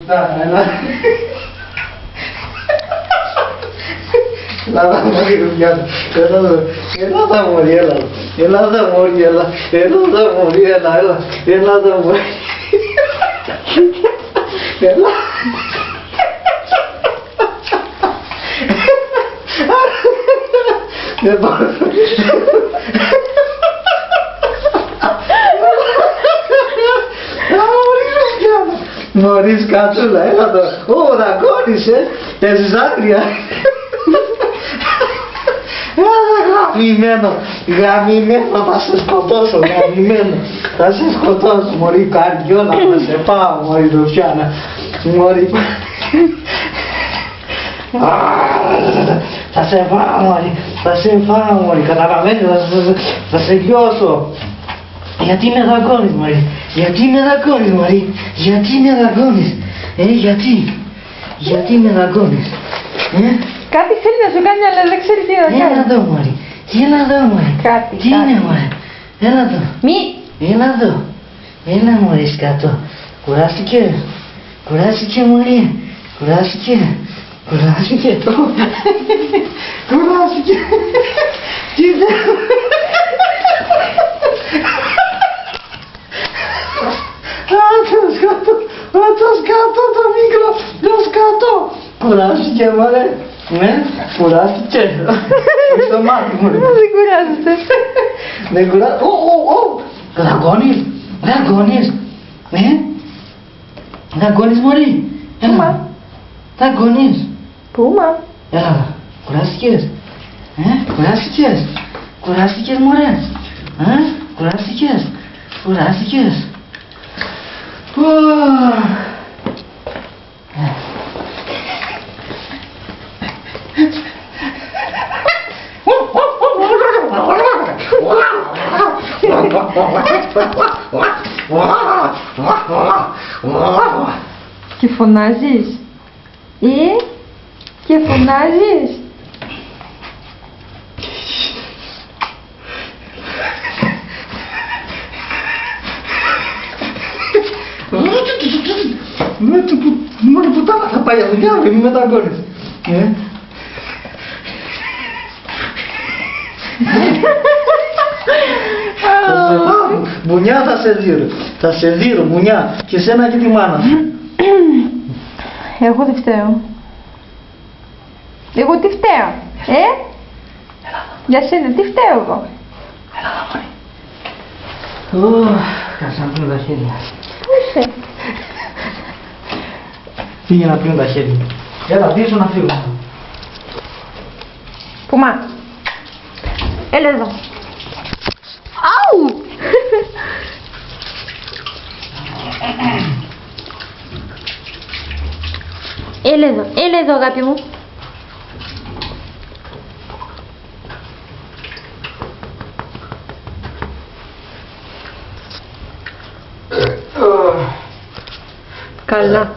Έλα. Έλα μωρή ρουφιάνα. Έλα τα μωρή, έλα. Έλα τα μωρή, έλα. Έλα τα μωρή, έλα. Έλα τα μωρή. Έλα. Δεν μπορώ. Μωρίς κατσούλα, έλα το. Ω, δαγκώνησε. Έχεις άγρια. Γαμημένο, θα σε σκοτώσω, γαμημένο. Θα σε σκοτώσω, μωρή καρδιόλα, θα σε πάω, μωρή ρουφιάνα. Μωρή. Θα σε φάω, μωρή. Θα σε φάω, μωρή. Καταλαβαίνεις, θα σε λιώσω. Γιατί με δαγκώνεις, μωρή. Γιατί με δαγκώνεις, μωρή. Γιατί με δαγκώνεις. Γιατί με δαγκώνεις. Κάτι θέλει να σου κάνει, αλλά δεν ξέρει τι να κάνει. Έλα εδώ, μωρή. Έλα εδώ, μωρή. Τι είναι, μωρή. Έλα εδώ. Έλα εδώ. Έλα, μωρή, σκατό. Κουράστηκε. Κουράστηκε, μωρή. Κουράστηκε. Κουράστηκε. Κουράστηκε. Κοίτα. Το σκατό το μικρό. Το σκατό. Κουράστηκε, μωρέ. Κουράστηκε. Στο μάτι μου. Δεν κουράζεται. Δεν κουράζεται. Δαγκώνεις. Δαγκώνεις. Δαγκώνεις, μωρή. Πούμα. Δαγκώνεις. Πούμα. Έλα, κουράστηκες. Κουράστηκες. Κουράστηκες, μωρέ. Κουράστηκες. Κουράστηκες. Και φωνάζεις. Και φωνάζεις. Μωρή πουτάνα θα πάει για δουλειά, μη με δαγκώνεις. Μπουνιά θα σε δείρω. Θα σε δείρω, μπουνιά. Και εσένα και τη μάνα σου. Εγώ τι φταίω. Εγώ τι φταίω. Για σένα τι φταίω εγώ. Έλα εδώ, μωρή. Κάτσε να πλύνω τα χέρια. Πού είσαι. Φύγε να πλύνω τα χέρια. Έλα, πίσω να φύγω. Πούμα. Έλα εδώ. Αου. Έλα εδώ αγάπη μου. Καλά.